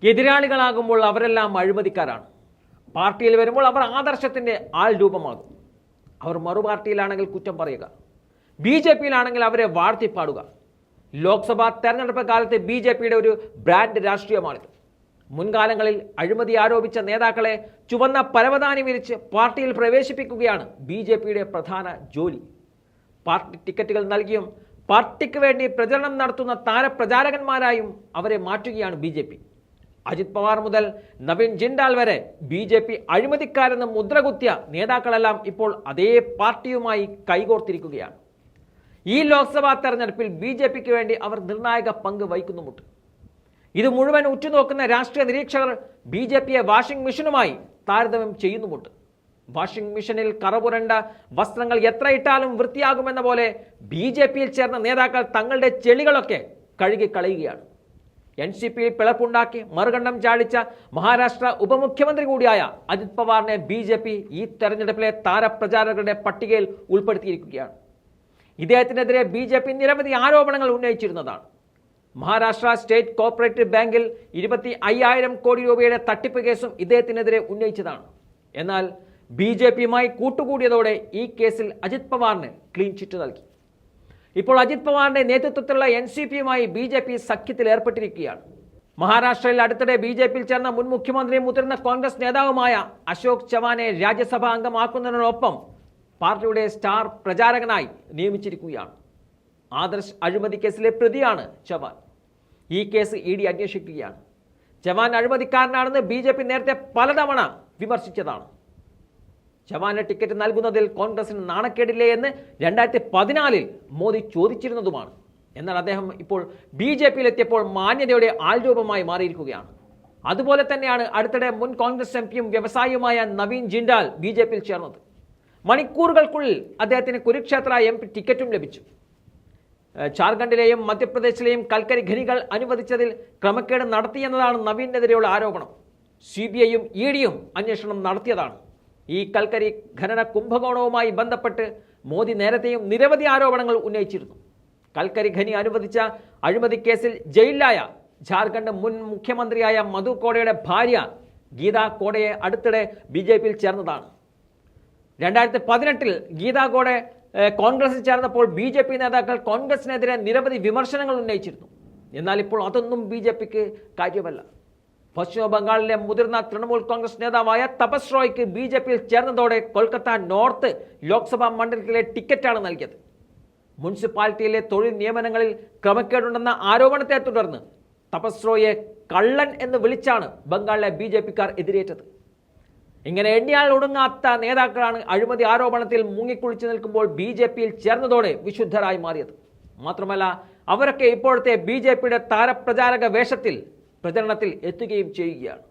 എതിരാളികളാകുമ്പോൾ അവരെല്ലാം അഴിമതിക്കാരാണ്. പാർട്ടിയിൽ വരുമ്പോൾ അവർ ആദർശത്തിൻ്റെ ആൾ രൂപമാകും. അവർ മറുപാർട്ടിയിലാണെങ്കിൽ കുറ്റം പറയുക, BJPയിലാണെങ്കിൽ അവരെ വാഴ്ത്തിപ്പാടുക. ലോക്സഭാ തെരഞ്ഞെടുപ്പ് കാലത്ത് BJPയുടെ ഒരു ബ്രാൻഡ് രാഷ്ട്രീയമാണിത്. മുൻകാലങ്ങളിൽ അഴിമതി ആരോപിച്ച നേതാക്കളെ ചുവന്ന പരവതാനി വിരിച്ച് പാർട്ടിയിൽ പ്രവേശിപ്പിക്കുകയാണ് BJPയുടെ പ്രധാന ജോലി. പാർട്ടി ടിക്കറ്റുകൾ നൽകിയും പാർട്ടിക്ക് വേണ്ടി പ്രചരണം നടത്തുന്ന താരപ്രചാരകന്മാരായും അവരെ മാറ്റുകയാണ് BJP. അജിത് പവാർ മുതൽ നവീൻ ജിൻഡാൽ വരെ BJP അഴിമതിക്കാരെന്ന് മുദ്രകുത്തിയ നേതാക്കളെല്ലാം ഇപ്പോൾ അതേ പാർട്ടിയുമായി കൈകോർത്തിരിക്കുകയാണ്. ഈ ലോക്സഭാ തെരഞ്ഞെടുപ്പിൽ BJPക്ക് വേണ്ടി അവർ നിർണായക പങ്ക് വഹിക്കുന്നുമുണ്ട്. ഇത് മുഴുവൻ ഉറ്റുനോക്കുന്ന രാഷ്ട്രീയ നിരീക്ഷകർ BJPയെ വാഷിംഗ് മെഷീനുമായി താരതമ്യം ചെയ്യുന്നുമുണ്ട്. വാഷിംഗ് മെഷീനിൽ കറപുരണ്ട വസ്ത്രങ്ങൾ എത്ര ഇട്ടാലും വൃത്തിയാകുമെന്ന പോലെ BJPയിൽ ചേർന്ന നേതാക്കൾ തങ്ങളുടെ ചെളികളൊക്കെ കഴുകിക്കളയുകയാണ്. NCPയിൽ പിളർപ്പുണ്ടാക്കി മറുകണ്ഠം ചാടിച്ച മഹാരാഷ്ട്ര ഉപമുഖ്യമന്ത്രി കൂടിയായ അജിത് പവാറിനെ BJP ഈ തെരഞ്ഞെടുപ്പിലെ താരപ്രചാരകരുടെ പട്ടികയിൽ ഉൾപ്പെടുത്തിയിരിക്കുകയാണ്. ഇദ്ദേഹത്തിനെതിരെ BJP നിരവധി ആരോപണങ്ങൾ ഉന്നയിച്ചിരുന്നതാണ്. മഹാരാഷ്ട്ര സ്റ്റേറ്റ് കോഓപ്പറേറ്റീവ് ബാങ്കിൽ 25,000 കോടി രൂപയുടെ തട്ടിപ്പ് കേസും ഇദ്ദേഹത്തിനെതിരെ ഉന്നയിച്ചതാണ്. എന്നാൽ BJPയുമായി കൂട്ടുകൂടിയതോടെ ഈ കേസിൽ അജിത് പവാറിന് ക്ലീൻ ചിറ്റ് നൽകി. ഇപ്പോൾ അജിത് പവാറിന്റെ നേതൃത്വത്തിലുള്ള NCPയുമായി BJP സഖ്യത്തിൽ ഏർപ്പെട്ടിരിക്കുകയാണ്. മഹാരാഷ്ട്രയിൽ അടുത്തിടെ BJPയിൽ ചേർന്ന മുൻ മുഖ്യമന്ത്രിയും മുതിർന്ന കോൺഗ്രസ് നേതാവുമായ അശോക് ചവാനെ രാജ്യസഭാ അംഗമാക്കുന്നതിനോടൊപ്പം പാർട്ടിയുടെ സ്റ്റാർ പ്രചാരകനായി നിയമിച്ചിരിക്കുകയാണ്. ആദർശ് അഴിമതി കേസിലെ പ്രതിയാണ് ചവാൻ. ഈ കേസ് ED അന്വേഷിക്കുകയാണ്. ചവാൻ അഴിമതിക്കാരനാണെന്ന് BJP നേരത്തെ പലതവണ വിമർശിച്ചതാണ്. ചവാന് ടിക്കറ്റ് നൽകുന്നതിൽ കോൺഗ്രസിന് നാണക്കേടില്ലേ എന്ന് 2014 മോദി ചോദിച്ചിരുന്നതുമാണ്. എന്നാൽ അദ്ദേഹം ഇപ്പോൾ BJPയിലെത്തിയപ്പോൾ മാന്യതയുടെ ആൾരൂപമായി മാറിയിരിക്കുകയാണ്. അതുപോലെ തന്നെയാണ് അടുത്തിടെ മുൻ കോൺഗ്രസ് MPയും വ്യവസായിയുമായ നവീൻ ജിൻഡാൽ BJPയിൽ ചേർന്നത്. മണിക്കൂറുകൾക്കുള്ളിൽ അദ്ദേഹത്തിന് കുരുക്ഷേത്ര MP ടിക്കറ്റും ലഭിച്ചു. ജാർഖണ്ഡിലെയും മധ്യപ്രദേശിലെയും കൽക്കരി ഖനികൾ അനുവദിച്ചതിൽ ക്രമക്കേട് നടത്തിയെന്നതാണ് നവീനെതിരെയുള്ള ആരോപണം. CBIയും EDയും അന്വേഷണം നടത്തിയതാണ്. ഈ കൽക്കരി ഖനന കുംഭകോണവുമായി ബന്ധപ്പെട്ട് മോദി നേരത്തെയും നിരവധി ആരോപണങ്ങൾ ഉന്നയിച്ചിരുന്നു. കൽക്കരി ഖനി അനുവദിച്ച അഴിമതി കേസിൽ ജയിലിലായ ജാർഖണ്ഡ് മുൻ മുഖ്യമന്ത്രിയായ മധു കോടയുടെ ഭാര്യ ഗീതാ കോഡയെ അടുത്തിടെ BJPയിൽ ചേർന്നതാണ്. 2018 ഗീതാ കോഡെ കോൺഗ്രസിൽ ചേർന്നപ്പോൾ BJP നേതാക്കൾ കോൺഗ്രസിനെതിരെ നിരവധി വിമർശനങ്ങൾ ഉന്നയിച്ചിരുന്നു. എന്നാൽ ഇപ്പോൾ അതൊന്നും BJPക്ക് കാര്യമല്ല. പശ്ചിമ ബംഗാളിലെ മുതിർന്ന തൃണമൂൽ കോൺഗ്രസ് നേതാവായ തപസ് റോയ്ക്ക് BJPയിൽ ചേർന്നതോടെ കൊൽക്കത്ത നോർത്ത് ലോക്സഭാ മണ്ഡലത്തിലെ ടിക്കറ്റാണ് നൽകിയത്. മുനിസിപ്പാലിറ്റിയിലെ തൊഴിൽ നിയമനങ്ങളിൽ ക്രമക്കേടുണ്ടെന്ന ആരോപണത്തെ തുടർന്ന് തപസ് റോയെ കള്ളൻ എന്ന് വിളിച്ചാണ് ബംഗാളിലെ BJPക്കാർ എതിരേറ്റത്. ഇങ്ങനെ എണ്ണിയാൽ ഒടുങ്ങാത്ത നേതാക്കളാണ് അഴിമതി ആരോപണത്തിൽ മുങ്ങിക്കുളിച്ചു നിൽക്കുമ്പോൾ BJPയിൽ ചേർന്നതോടെ വിശുദ്ധരായി മാറിയത്. മാത്രമല്ല അവരൊക്കെ ഇപ്പോഴത്തെ BJPയുടെ താരപ്രചാരക വേഷത്തിൽ പ്രചരണത്തിൽ എത്തുകയും ചെയ്യുകയാണ്.